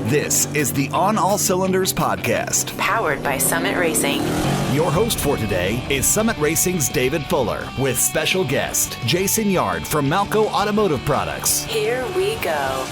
This is the On All Cylinders podcast, powered by Summit Racing. Your host for today is Summit Racing's David Fuller with special guest Jason Yard from Malco Automotive Products. Here we go.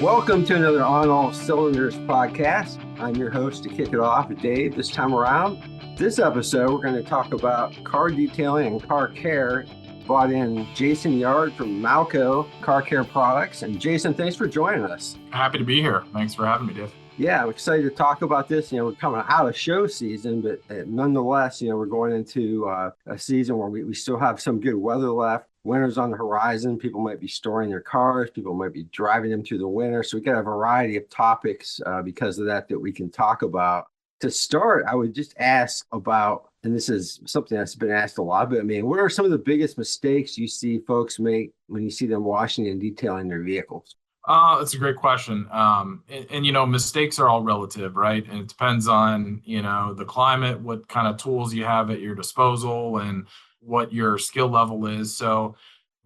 Welcome to another On All Cylinders podcast. I'm your host to kick it off, Dave. This time around, this episode, we're going to talk about car detailing and car care. Brought in Jason Yard from Malco Car Care Products. And Jason, thanks for joining us. Happy to be here. Thanks for having me, Dave. Yeah, I'm excited to talk about this. We're coming out of show season, but nonetheless, we're going into a season where we still have some good weather left. Winter's on the horizon. People might be storing their cars. People might be driving them through the winter. So we got a variety of topics because of that we can talk about. To start, I would just ask about, and this is something that's been asked a lot, but what are some of the biggest mistakes you see folks make when you see them washing and detailing their vehicles? That's a great question. And mistakes are all relative, right? And it depends on, the climate, what kind of tools you have at your disposal and what your skill level is. So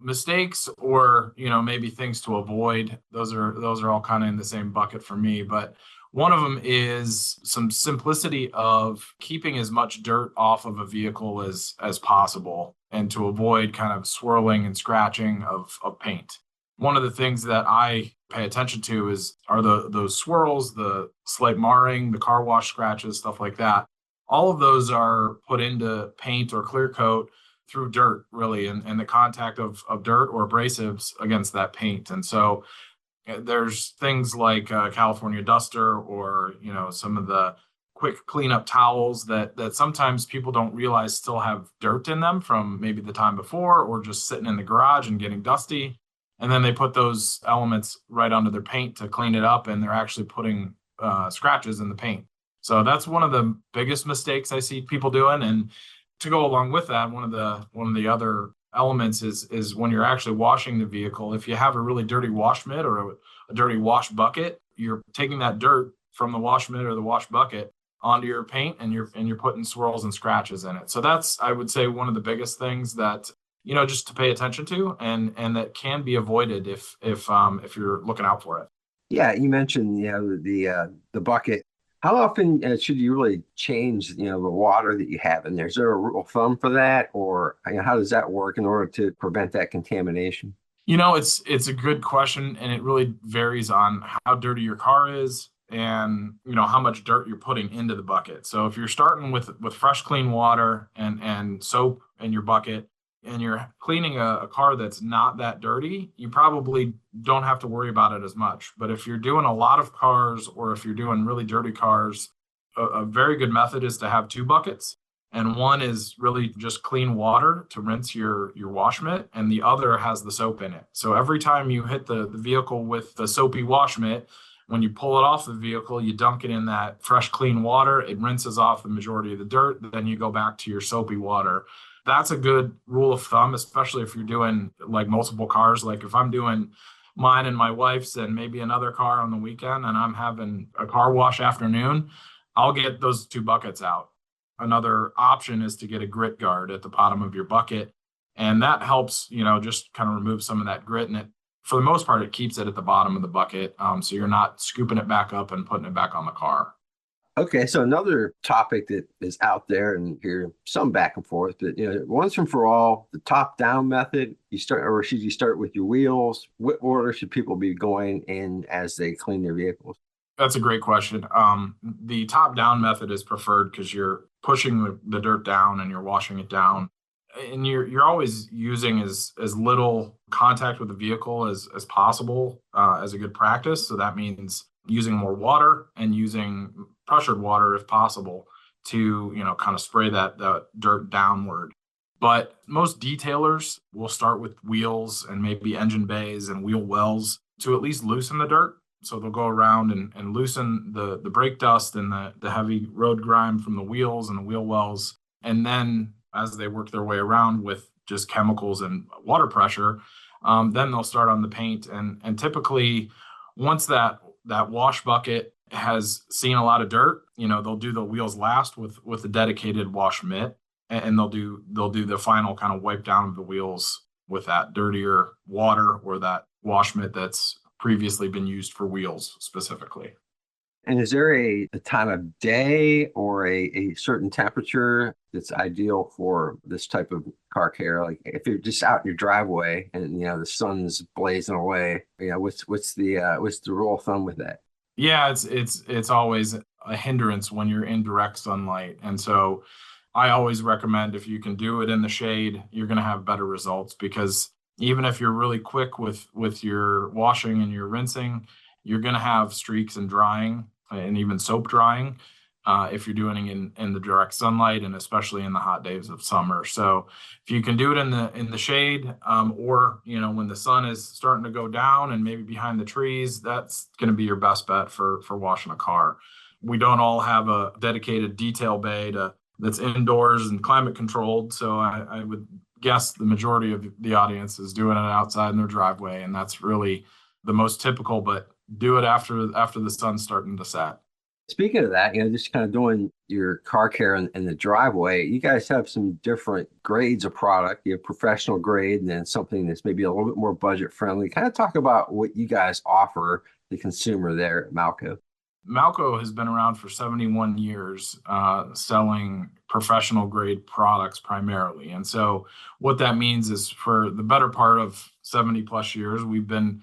mistakes or, maybe things to avoid, those are all kind of in the same bucket for me. But one of them is some simplicity of keeping as much dirt off of a vehicle as possible and to avoid kind of swirling and scratching of paint. One of the things that I pay attention to are those swirls, the slight marring, the car wash scratches, stuff like that. All of those are put into paint or clear coat through dirt, really, and the contact of dirt or abrasives against that paint. And so there's things like California Duster or, some of the quick cleanup towels that sometimes people don't realize still have dirt in them from maybe the time before or just sitting in the garage and getting dusty. And then they put those elements right onto their paint to clean it up, and they're actually putting scratches in the paint. So that's one of the biggest mistakes I see people doing. And to go along with that, one of the other elements is when you're actually washing the vehicle, if you have a really dirty wash mitt or a dirty wash bucket, you're taking that dirt from the wash mitt or the wash bucket onto your paint, and you're putting swirls and scratches in it. So that's, I would say, one of the biggest things that just to pay attention to, and that can be avoided if you're looking out for it. Yeah, you mentioned the bucket. How often should you really change the water that you have in there? Is there a rule of thumb for that, or how does that work in order to prevent that contamination? It's a good question, and it really varies on how dirty your car is and how much dirt you're putting into the bucket. So if you're starting with fresh clean water and soap in your bucket, and you're cleaning a car that's not that dirty, you probably don't have to worry about it as much. But if you're doing a lot of cars, or if you're doing really dirty cars, a very good method is to have two buckets. And one is really just clean water to rinse your wash mitt, and the other has the soap in it. So every time you hit the vehicle with the soapy wash mitt, when you pull it off the vehicle, you dunk it in that fresh, clean water. It rinses off the majority of the dirt. Then you go back to your soapy water. That's a good rule of thumb, especially if you're doing like multiple cars. Like if I'm doing mine and my wife's and maybe another car on the weekend, and I'm having a car wash afternoon, I'll get those two buckets out. Another option is to get a grit guard at the bottom of your bucket. And that helps, just kind of remove some of that grit. And it, for the most part, it keeps it at the bottom of the bucket. So you're not scooping it back up and putting it back on the car. Okay, so another topic that is out there, and hear some back and forth, but once and for all, the top-down method. Should you start with your wheels? What order should people be going in as they clean their vehicles? That's a great question. The top-down method is preferred because you're pushing the dirt down and you're washing it down, and you're always using as little contact with the vehicle as possible as a good practice. So that means using more water and using pressured water if possible to, kind of spray that dirt downward. But most detailers will start with wheels and maybe engine bays and wheel wells to at least loosen the dirt. So they'll go around and loosen the brake dust and the heavy road grime from the wheels and the wheel wells. And then as they work their way around with just chemicals and water pressure, then they'll start on the paint. And typically, once that wash bucket has seen a lot of dirt, they'll do the wheels last with a dedicated wash mitt, and they'll do the final kind of wipe down of the wheels with that dirtier water or that wash mitt that's previously been used for wheels specifically. And is there a time of day or a certain temperature that's ideal for this type of car care? Like if you're just out in your driveway and the sun's blazing away, what's the rule of thumb with that? Yeah, it's always a hindrance when you're in direct sunlight. And so I always recommend if you can do it in the shade, you're going to have better results because even if you're really quick with your washing and your rinsing, you're going to have streaks and drying and even soap drying if you're doing it in the direct sunlight and especially in the hot days of summer. So if you can do it in the shade or when the sun is starting to go down and maybe behind the trees, that's going to be your best bet for washing a car. We don't all have a dedicated detail bay that's indoors and climate controlled. So I would guess the majority of the audience is doing it outside in their driveway, and that's really the most typical. But do it after the sun's starting to set. Speaking of that, just kind of doing your car care in the driveway, you guys have some different grades of product. You have professional grade and then something that's maybe a little bit more budget friendly. Kind of talk about what you guys offer the consumer there at Malco. Malco has been around for 71 years, selling professional grade products primarily. And so what that means is for the better part of 70 plus years, we've been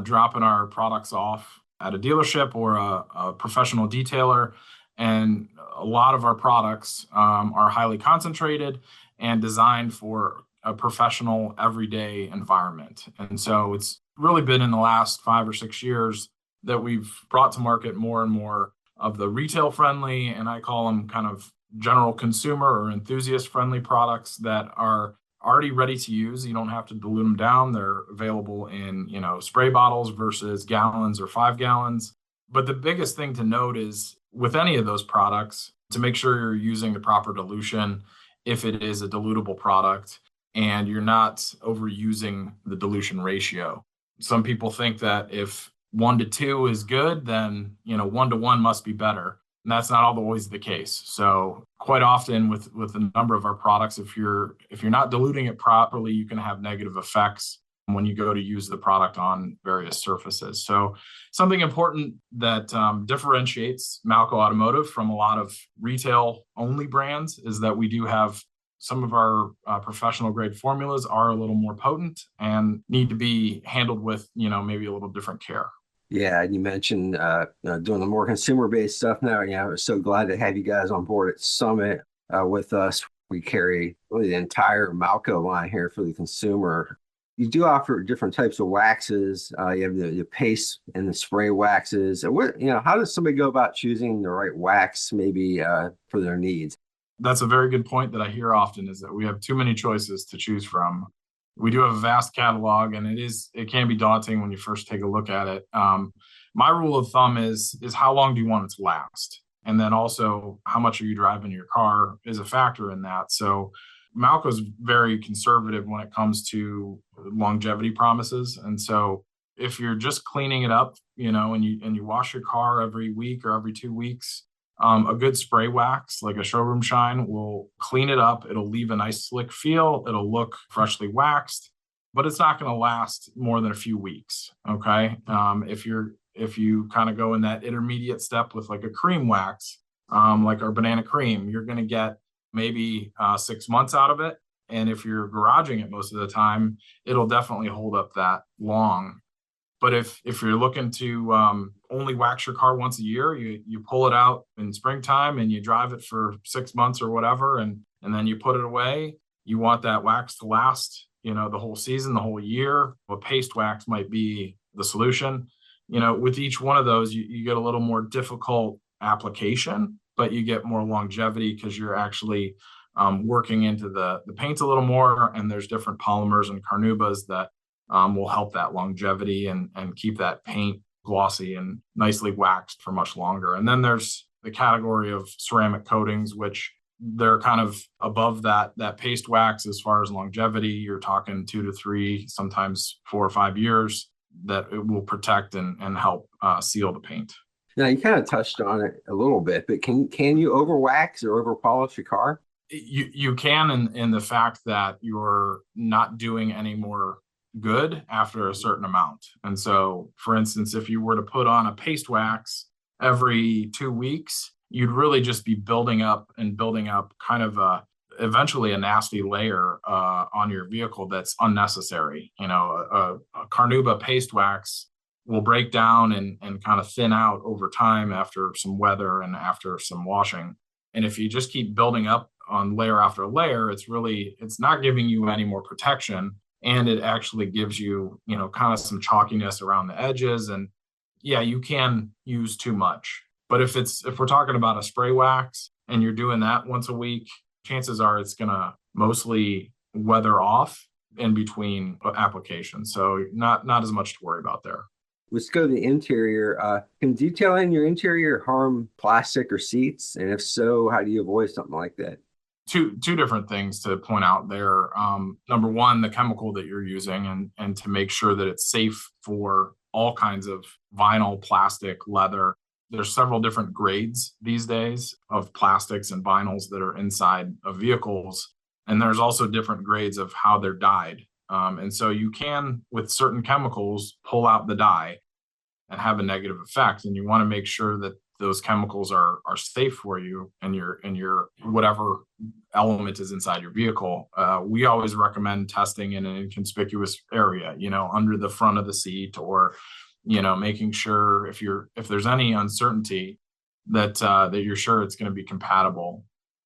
dropping our products off at a dealership or a professional detailer. And a lot of our products are highly concentrated and designed for a professional everyday environment. And so it's really been in the last 5 or 6 years that we've brought to market more and more of the retail friendly, and I call them kind of general consumer or enthusiast friendly products that are already ready to use. You don't have to dilute them down. They're available in, spray bottles versus gallons or 5 gallons. But the biggest thing to note is with any of those products to make sure you're using the proper dilution if it is a dilutable product and you're not overusing the dilution ratio. Some people think that if 1 to 2 is good, then 1 to 1 must be better. And that's not always the case. So quite often with a number of our products, if you're not diluting it properly, you can have negative effects when you go to use the product on various surfaces. So something important that differentiates Malco Automotive from a lot of retail only brands is that we do have some of our professional grade formulas are a little more potent and need to be handled with, maybe a little different care. Yeah, and you mentioned doing the more consumer-based stuff now. Yeah, I was so glad to have you guys on board at Summit with us. We carry really the entire Malco line here for the consumer. You do offer different types of waxes. You have the paste and the spray waxes. And how does somebody go about choosing the right wax, maybe for their needs? That's a very good point that I hear often is that we have too many choices to choose from. We do have a vast catalog, and it can be daunting when you first take a look at it. My rule of thumb is how long do you want it to last? And then also how much are you driving your car is a factor in that. So Malco's very conservative when it comes to longevity promises. And so if you're just cleaning it up, and you wash your car every week or every 2 weeks, a good spray wax, like a showroom shine, will clean it up. It'll leave a nice slick feel. It'll look freshly waxed, but it's not going to last more than a few weeks. Okay. If you kind of go in that intermediate step with like a cream wax, like our banana cream, you're going to get maybe 6 months out of it. And if you're garaging it most of the time, it'll definitely hold up that long. But if you're looking to only wax your car once a year, you pull it out in springtime and you drive it for 6 months or whatever, and then you put it away. You want that wax to last, the whole season, the whole year. A paste wax might be the solution. With each one of those, you get a little more difficult application, but you get more longevity because you're actually working into the paint a little more, and there's different polymers and carnubas that will help that longevity and keep that paint glossy and nicely waxed for much longer. And then there's the category of ceramic coatings, which they're kind of above that paste wax as far as longevity. You're talking 2 to 3, sometimes 4 or 5 years that it will protect and help seal the paint. Now, you kind of touched on it a little bit, but can you over wax or over polish your car? You can in the fact that you're not doing any more good after a certain amount. And so, for instance, if you were to put on a paste wax every 2 weeks, you'd really just be building up kind of eventually a nasty layer on your vehicle that's unnecessary. A carnauba paste wax will break down and kind of thin out over time after some weather and after some washing. And if you just keep building up on layer after layer, it's not giving you any more protection. And it actually gives you, kind of some chalkiness around the edges. And yeah, you can use too much. But if we're talking about a spray wax and you're doing that once a week, chances are it's going to mostly weather off in between applications. So not as much to worry about there. Let's go to the interior. Can detailing your interior harm plastic or seats? And if so, how do you avoid something like that? Two different things to point out there. Number one, the chemical that you're using and to make sure that it's safe for all kinds of vinyl, plastic, leather. There's several different grades these days of plastics and vinyls that are inside of vehicles. And there's also different grades of how they're dyed. And so you can, with certain chemicals, pull out the dye and have a negative effect. And you want to make sure that those chemicals are safe for you and your whatever element is inside your vehicle. We always recommend testing in an inconspicuous area, under the front of the seat, or making sure if there's any uncertainty that you're sure it's going to be compatible.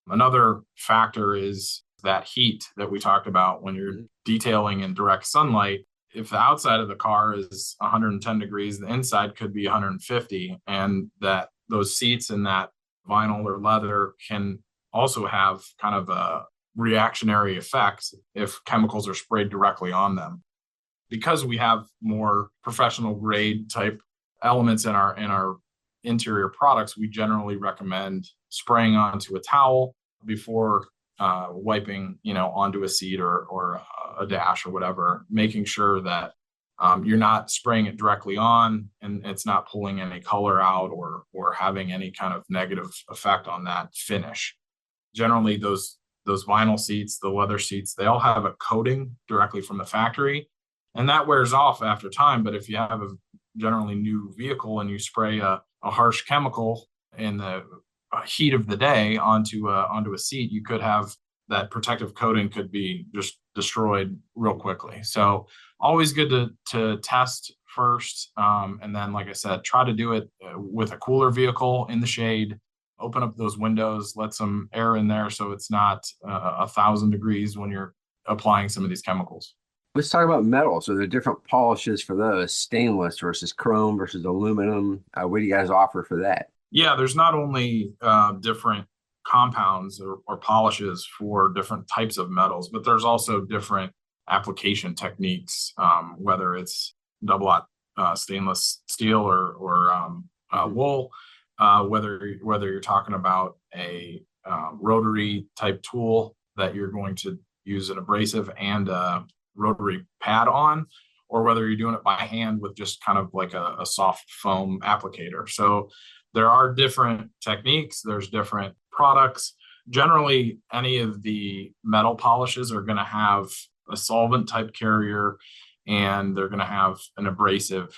Another factor is that heat that we talked about when you're detailing in direct sunlight. If the outside of the car is 110 degrees, the inside could be 150, and that those seats and that vinyl or leather can also have kind of a reactionary effect if chemicals are sprayed directly on them. Because we have more professional grade type elements in our interior products, we generally recommend spraying onto a towel before wiping, onto a seat or a dash or whatever, making sure that you're not spraying it directly on and it's not pulling any color out or having any kind of negative effect on that finish. Generally, those vinyl seats, the leather seats, they all have a coating directly from the factory, and that wears off after time. But if you have a generally new vehicle and you spray a harsh chemical in the heat of the day onto a seat, you could have that protective coating could be just destroyed real quickly. So always good to test first. And then, like I said, try to do it with a cooler vehicle in the shade, open up those windows, let some air in there so it's not 1,000 degrees when you're applying some of these chemicals. Let's talk about metals. Are there different polishes for those? Stainless versus chrome versus aluminum? What do you guys offer for that? Yeah, there's not only different compounds or polishes for different types of metals, but there's also different application techniques, whether it's double-aught stainless steel or wool, whether you're talking about a rotary type tool that you're going to use an abrasive and a rotary pad on, or whether you're doing it by hand with just kind of like a soft foam applicator. So there are different techniques, there's different products. Generally, any of the metal polishes are going to have a solvent type carrier, and they're going to have an abrasive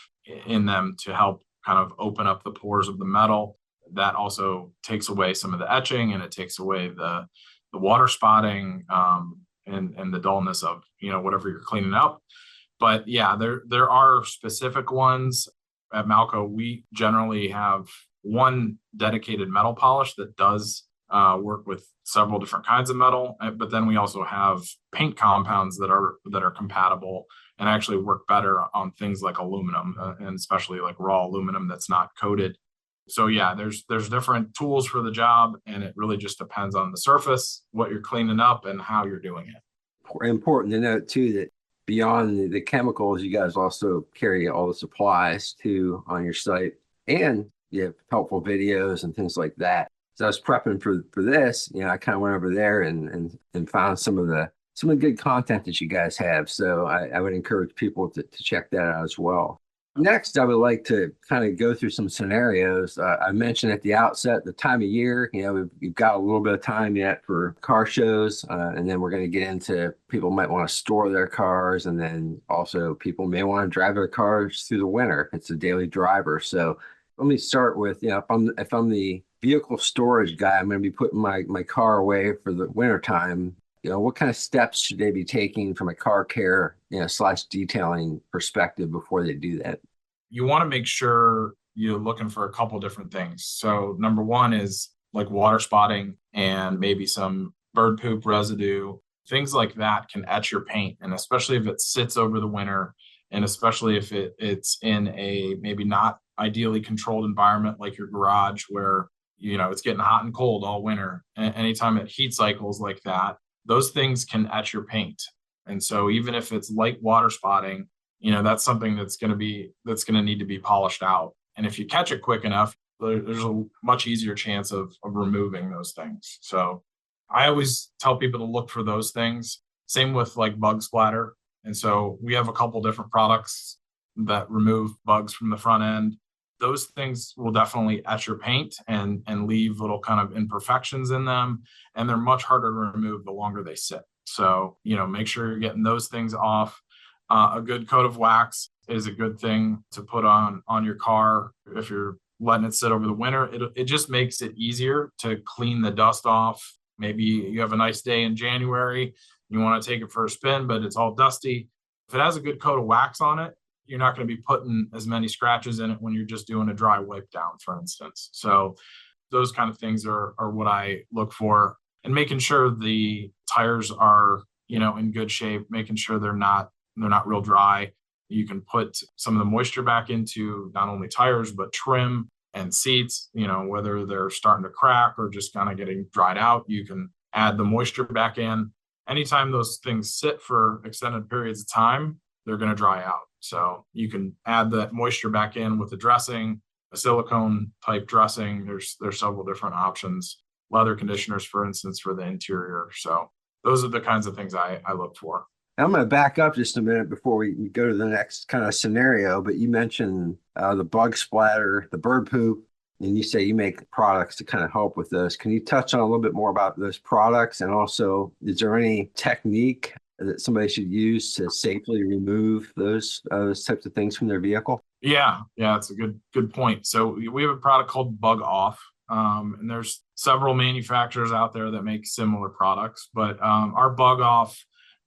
in them to help kind of open up the pores of the metal. That also takes away some of the etching, and it takes away the water spotting and the dullness of whatever you're cleaning up. But yeah, there are specific ones. At Malco, we generally have one dedicated metal polish that does work with several different kinds of metal, but then we also have paint compounds that are compatible and actually work better on things like aluminum, and especially like raw aluminum that's not coated. So yeah, there's different tools for the job, and it really just depends on the surface, what you're cleaning up, and how you're doing it. Important to note too that beyond the chemicals, you guys also carry all the supplies too on your site, and you have helpful videos and things like that. So I was prepping for this, I kind of went over there and found some of the good content that you guys have. So I would encourage people to check that out as well. Next, I would like to kind of go through some scenarios. I mentioned at the outset the time of year. We've got a little bit of time yet for car shows, and then we're going to get into people might want to store their cars, and then also people may want to drive their cars through the winter. It's a daily driver. So Let me start with, if I'm the vehicle storage guy, I'm going to be putting my car away for the winter time. What kind of steps should they be taking from a car care, slash detailing perspective before they do that? You want to make sure you're looking for a couple different things. So number one is like water spotting and maybe some bird poop residue. Things like that can etch your paint. And especially if it sits over the winter, and especially if it's in a maybe not ideally controlled environment like your garage where it's getting hot and cold all winter. Anytime it heat cycles like that, those things can etch your paint. And so even if it's light water spotting, that's something that's going to need to be polished out. And if you catch it quick enough, there's a much easier chance of removing those things. So I always tell people to look for those things. Same with like bug splatter. And so we have a couple different products that remove bugs from the front end. Those things will definitely etch your paint and leave little kind of imperfections in them. And they're much harder to remove the longer they sit. So, make sure you're getting those things off. A good coat of wax is a good thing to put on your car. If you're letting it sit over the winter, it just makes it easier to clean the dust off. Maybe you have a nice day in January, you want to take it for a spin, but it's all dusty. If it has a good coat of wax on it, you're not going to be putting as many scratches in it when you're just doing a dry wipe down, for instance. So those kind of things are what I look for, and making sure the tires are, in good shape, making sure they're not real dry. You can put some of the moisture back into not only tires, but trim and seats, whether they're starting to crack or just kind of getting dried out, you can add the moisture back in. Anytime those things sit for extended periods of time, they're going to dry out. So you can add that moisture back in with the dressing, a silicone type dressing. There's several different options. Leather conditioners, for instance, for the interior. So those are the kinds of things I look for. I'm going to back up just a minute before we go to the next kind of scenario, but you mentioned the bug splatter, the bird poop, and you say you make products to kind of help with this. Can you touch on a little bit more about those products? And also, is there any technique that somebody should use to safely remove those types of things from their vehicle? Yeah, it's a good point. So we have a product called Bug Off, and there's several manufacturers out there that make similar products, but our Bug Off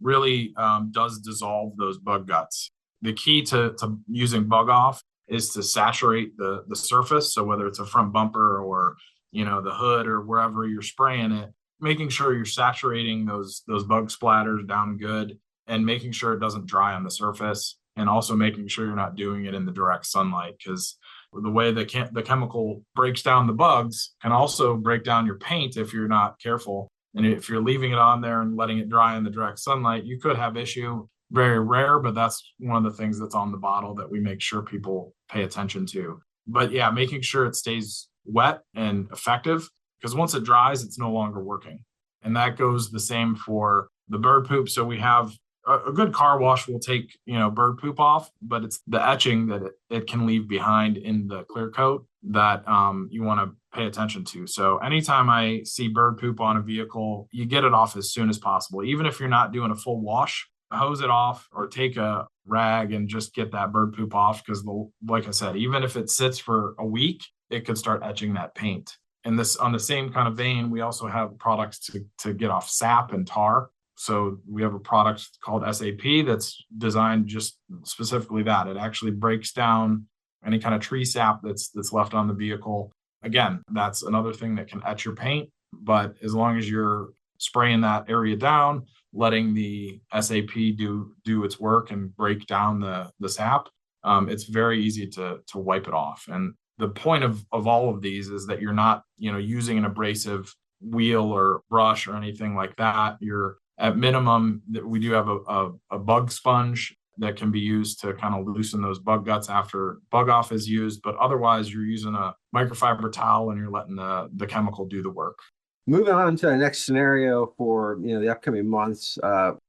really does dissolve those bug guts. The key to using Bug Off is to saturate the surface. So whether it's a front bumper or the hood or wherever you're spraying it, making sure you're saturating those bug splatters down good and making sure it doesn't dry on the surface, and also making sure you're not doing it in the direct sunlight, because the way the chemical breaks down the bugs can also break down your paint if you're not careful. And if you're leaving it on there and letting it dry in the direct sunlight, you could have issue. Very rare, but that's one of the things that's on the bottle that we make sure people pay attention to. But yeah, making sure it stays wet and effective, because once it dries, it's no longer working. And that goes the same for the bird poop. So we have a good car wash will take, bird poop off, but it's the etching that it can leave behind in the clear coat that you want to pay attention to. So anytime I see bird poop on a vehicle, you get it off as soon as possible. Even if you're not doing a full wash, hose it off or take a rag and just get that bird poop off, because like I said, even if it sits for a week, it could start etching that paint. And this, on the same kind of vein, we also have products to get off sap and tar. So we have a product called SAP that's designed just specifically that. It actually breaks down any kind of tree sap that's left on the vehicle. Again, that's another thing that can etch your paint, but as long as you're spraying that area down, letting the SAP do its work and break down the sap, it's very easy to wipe it off. And the point of all of these is that you're not, using an abrasive wheel or brush or anything like that. You're at minimum, we do have a bug sponge that can be used to kind of loosen those bug guts after Bug Off is used. But otherwise, you're using a microfiber towel and you're letting the chemical do the work. Moving on to the next scenario for the upcoming months,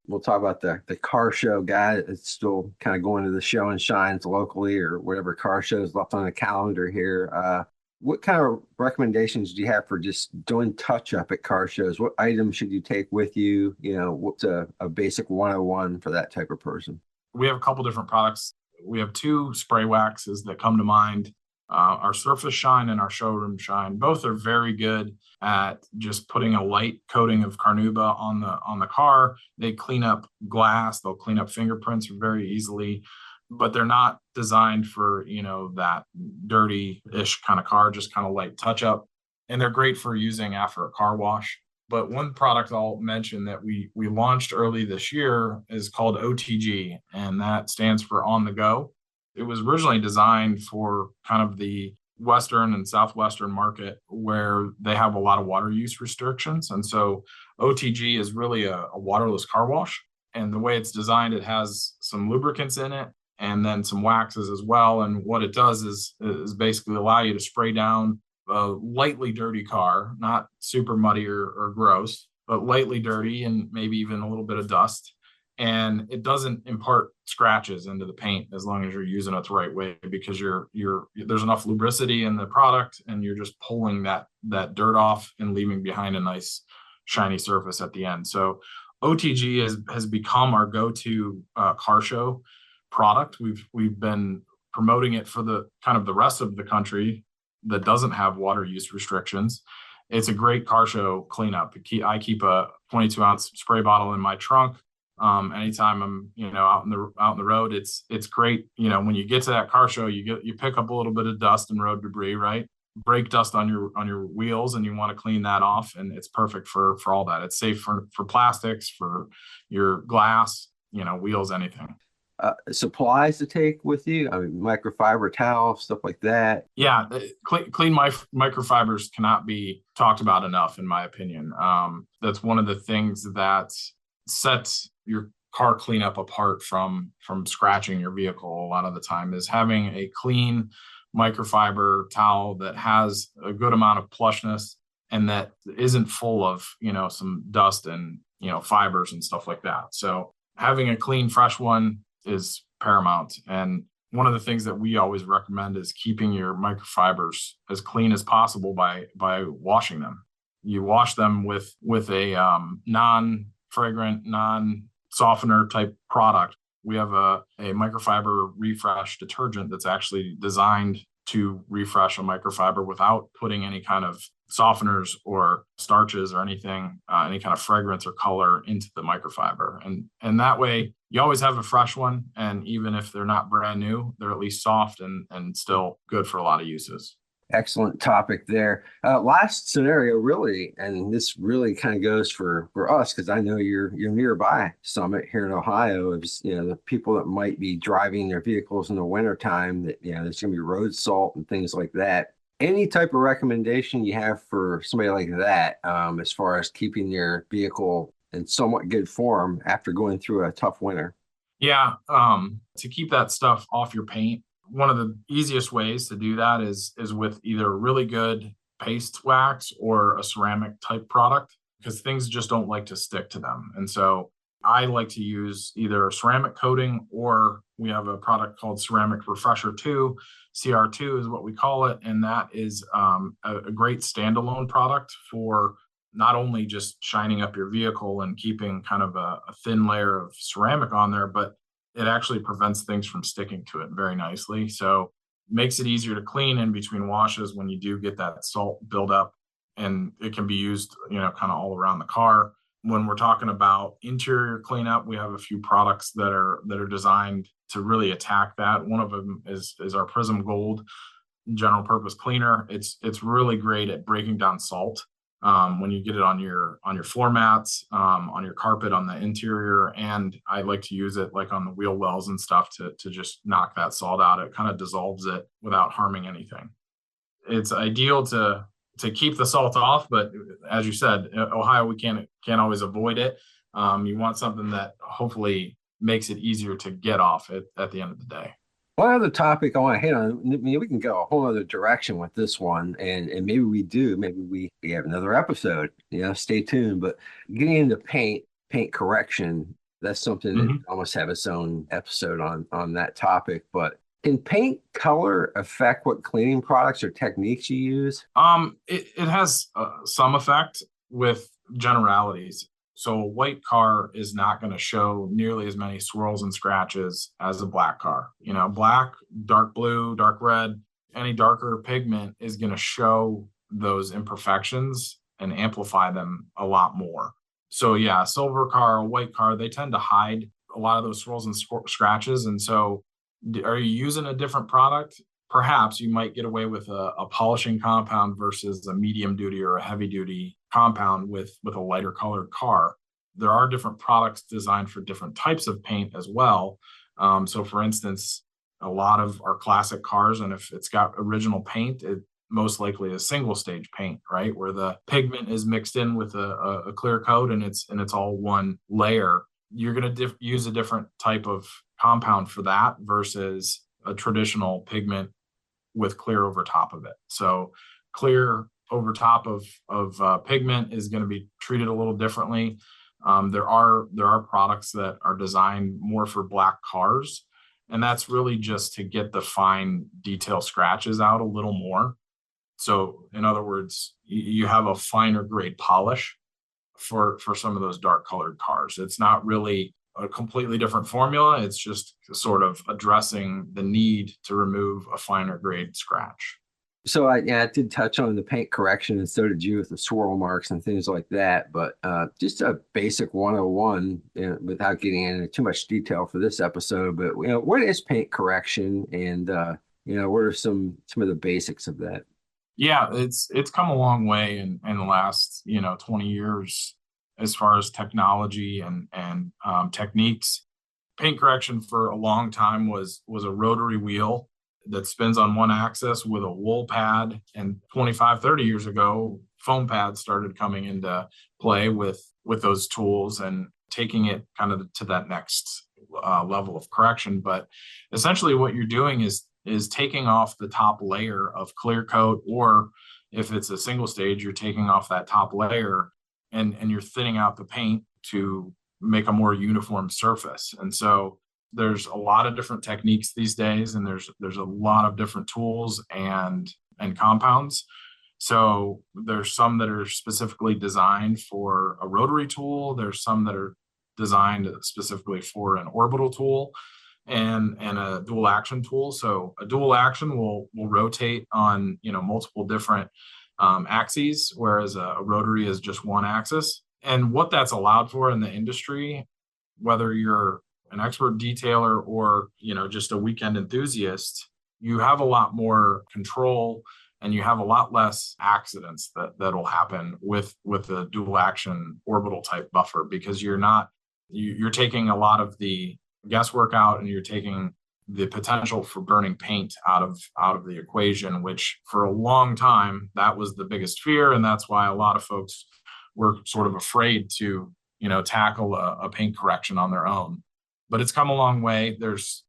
we'll talk about the car show guy that's still kind of going to the show and shines locally or whatever car shows left on the calendar here. What kind of recommendations do you have for just doing touch up at car shows? What items should you take with you? What's a basic 101 for that type of person? We have a couple different products. We have two spray waxes that come to mind. Our surface shine and our showroom shine, both are very good at just putting a light coating of carnauba on the car. They clean up glass, they'll clean up fingerprints very easily, but they're not designed for, that dirty-ish kind of car, just kind of light touch up. And they're great for using after a car wash. But one product I'll mention that we launched early this year is called OTG, and that stands for on the go. It was originally designed for kind of the Western and Southwestern market where they have a lot of water use restrictions. And so OTG is really a waterless car wash. And the way it's designed, it has some lubricants in it and then some waxes as well. And what it does is basically allow you to spray down a lightly dirty car, not super muddy or gross, but lightly dirty and maybe even a little bit of dust. And it doesn't impart scratches into the paint as long as you're using it the right way, because there's enough lubricity in the product and you're just pulling that dirt off and leaving behind a nice shiny surface at the end. So OTG has become our go-to car show product. We've been promoting it for the kind of the rest of the country that doesn't have water use restrictions. It's a great car show cleanup. I keep a 22-ounce spray bottle in my trunk. Anytime I'm, out in the road, it's great. When you get to that car show, you pick up a little bit of dust and road debris, right? Brake dust on your wheels, and you want to clean that off. And it's perfect for all that. It's safe for plastics, for your glass, wheels, anything. Supplies to take with you? I mean, microfiber towel, stuff like that. Yeah, clean microfibers cannot be talked about enough, in my opinion. That's one of the things that sets your car cleanup apart from scratching your vehicle a lot of the time, is having a clean microfiber towel that has a good amount of plushness and that isn't full of, some dust and, fibers and stuff like that. So having a clean, fresh one is paramount. And one of the things that we always recommend is keeping your microfibers as clean as possible by washing them. You wash them with a non-fragrant, non-softener type product. We have a microfiber refresh detergent that's actually designed to refresh a microfiber without putting any kind of softeners or starches or anything, any kind of fragrance or color into the microfiber. And that way you always have a fresh one. And even if they're not brand new, they're at least soft and still good for a lot of uses. Excellent topic there. Last scenario, really, and this really kind of goes for us, because I know you're nearby Summit here in Ohio. Is the people that might be driving their vehicles in the wintertime, that there's going to be road salt and things like that. Any type of recommendation you have for somebody like that, as far as keeping their vehicle in somewhat good form after going through a tough winter? Yeah, to keep that stuff off your paint, one of the easiest ways to do that is with either really good paste wax or a ceramic type product, because things just don't like to stick to them. And so I like to use either a ceramic coating, or we have a product called Ceramic Refresher 2. CR2 is what we call it. And that is a great standalone product for not only just shining up your vehicle and keeping kind of a thin layer of ceramic on there, but it actually prevents things from sticking to it very nicely. So makes it easier to clean in between washes when you do get that salt buildup, and it can be used, kind of all around the car. When we're talking about interior cleanup, we have a few products that are designed to really attack that. One of them is our Prism Gold general purpose cleaner. It's really great at breaking down salt. When you get it on your floor mats, on your carpet, on the interior, and I like to use it like on the wheel wells and stuff to just knock that salt out. It kind of dissolves it without harming anything. It's ideal to keep the salt off, but as you said, Ohio, we can't always avoid it. You want something that hopefully makes it easier to get off at the end of the day. One other topic I want to hit on, we can go a whole other direction with this one, and maybe we do. Maybe we have another episode, stay tuned. But getting into paint correction, that's something that almost have its own episode on that topic. But can paint color affect what cleaning products or techniques you use? It has some effect with generalities. So a white car is not going to show nearly as many swirls and scratches as a black car. Black, dark blue, dark red, any darker pigment is going to show those imperfections and amplify them a lot more. So yeah, a silver car, a white car, they tend to hide a lot of those swirls and scratches. And so are you using a different product? Perhaps you might get away with a polishing compound versus a medium duty or a heavy duty compound with a lighter colored car. There are different products designed for different types of paint as well. So for instance, a lot of our classic cars, and if it's got original paint, it most likely is single stage paint, right? Where the pigment is mixed in with a clear coat and it's all one layer. You're going to use a different type of compound for that versus a traditional pigment with clear over top of it. So clear over top of pigment is going to be treated a little differently. There are products that are designed more for black cars, and that's really just to get the fine detail scratches out a little more. So in other words, you have a finer grade polish for some of those dark colored cars. It's not really a completely different formula. It's just sort of addressing the need to remove a finer grade scratch. So I did touch on the paint correction, and so did you with the swirl marks and things like that. But just a basic 101, without getting into too much detail for this episode. But what is paint correction, and what are some of the basics of that? Yeah, it's come a long way in the last 20 years as far as technology and techniques. Paint correction for a long time was a rotary wheel that spins on one axis with a wool pad. And 25, 30 years ago, foam pads started coming into play with those tools and taking it kind of to that next level of correction. But essentially what you're doing is taking off the top layer of clear coat, or if it's a single stage, you're taking off that top layer and you're thinning out the paint to make a more uniform surface. And so there's a lot of different techniques these days, and there's a lot of different tools and compounds. So there's some that are specifically designed for a rotary tool. There's some that are designed specifically for an orbital tool and a dual action tool. So a dual action will rotate on multiple different axes, whereas a rotary is just one axis. And what that's allowed for in the industry, whether you're an expert detailer or just a weekend enthusiast, you have a lot more control and you have a lot less accidents that'll happen with a dual action orbital type buffer, because you're taking a lot of the guesswork out, and you're taking the potential for burning paint out of the equation, which for a long time that was the biggest fear, and that's why a lot of folks were sort of afraid to tackle a paint correction on their own. But it's come a long way. There's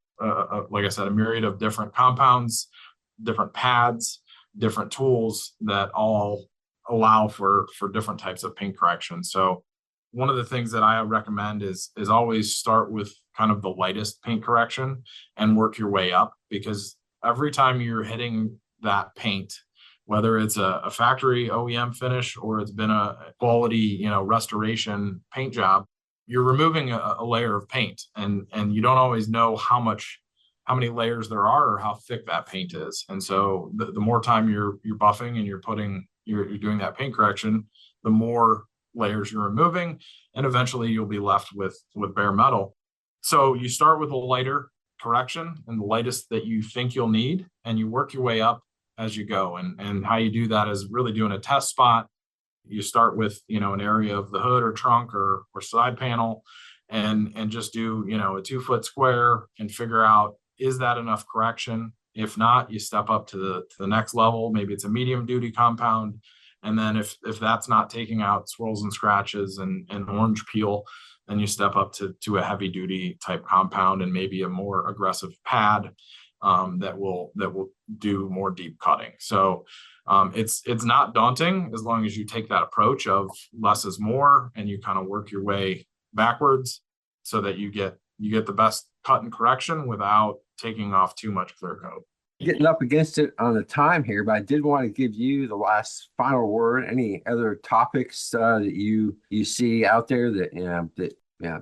like I said, a myriad of different compounds, different pads, different tools that all allow for different types of paint correction. So one of the things that I recommend is always start with kind of the lightest paint correction and work your way up, because every time you're hitting that paint, whether it's a factory OEM finish or it's been a quality, restoration paint job, you're removing a layer of paint, and you don't always know how many layers there are or how thick that paint is. And so the more time you're buffing and you're doing that paint correction, the more layers you're removing, and eventually you'll be left with bare metal. So you start with a lighter correction and the lightest that you think you'll need, and you work your way up as you go. And how you do that is really doing a test spot. You start with an area of the hood or trunk or side panel, and just do a 2-foot square and figure out, is that enough correction? If not, you step up to the next level. Maybe it's a medium duty compound. And then if that's not taking out swirls and scratches and orange peel, then you step up to a heavy duty type compound and maybe a more aggressive pad that will do more deep cutting. So it's not daunting as long as you take that approach of less is more, and you kind of work your way backwards so that you get the best cut and correction without taking off too much clear coat. Getting up against it on the time here, but I did want to give you the last final word. Any other topics that you see out there that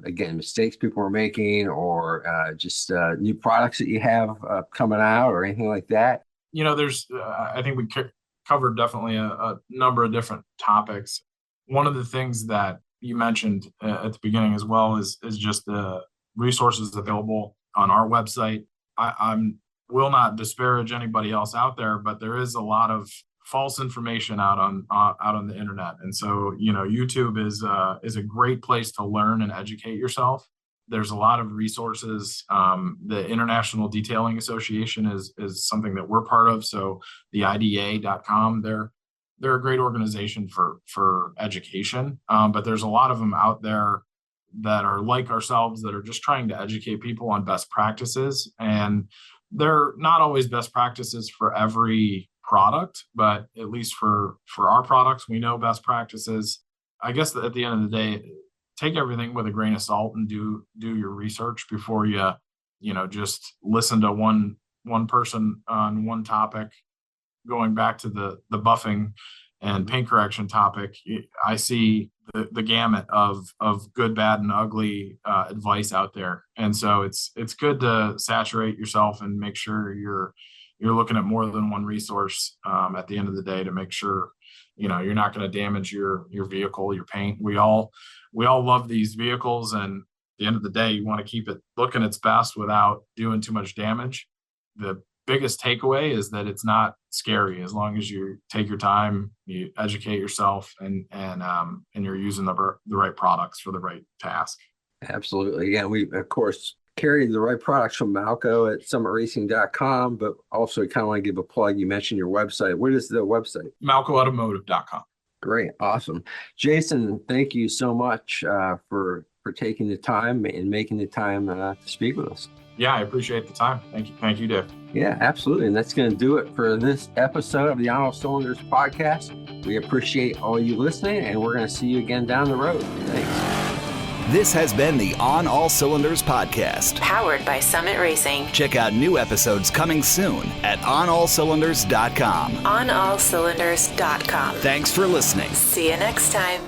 again, mistakes people are making, or just new products that you have coming out, or anything like that? there's, I think we covered definitely a number of different topics. One of the things that you mentioned at the beginning as well is just the resources available on our website. I will not disparage anybody else out there, but there is a lot of false information out on the internet. And so, YouTube is a great place to learn and educate yourself. There's a lot of resources. The International Detailing Association is something that we're part of. So the IDA.com, they're a great organization for education. But there's a lot of them out there that are like ourselves that are just trying to educate people on best practices. And they're not always best practices for every product, but at least for our products, we know best practices. I guess that at the end of the day, take everything with a grain of salt and do your research before you just listen to one person on one topic. Going back to the buffing and paint correction topic, I see the gamut of good, bad, and ugly advice out there. And so it's good to saturate yourself and make sure you're looking at more than one resource at the end of the day to make sure you're not going to damage your vehicle, your paint. We all love these vehicles, and at the end of the day, you want to keep it looking its best without doing too much damage. The biggest takeaway is that it's not scary as long as you take your time, you educate yourself, and you're using the right products for the right task. Absolutely. Yeah, we of course carry the right products from Malco at summitracing.com, but also kind of want to give a plug. You mentioned your website. What is the website? MalcoAutomotive.com. Great. Awesome. Jason, thank you so much for taking the time and making the time to speak with us. Yeah, I appreciate the time. Thank you, Dave. Yeah, absolutely. And that's going to do it for this episode of the On All Cylinders podcast. We appreciate all you listening, and we're going to see you again down the road. Thanks. This has been the On All Cylinders podcast. Powered by Summit Racing. Check out new episodes coming soon at OnAllCylinders.com. OnAllCylinders.com. Thanks for listening. See you next time.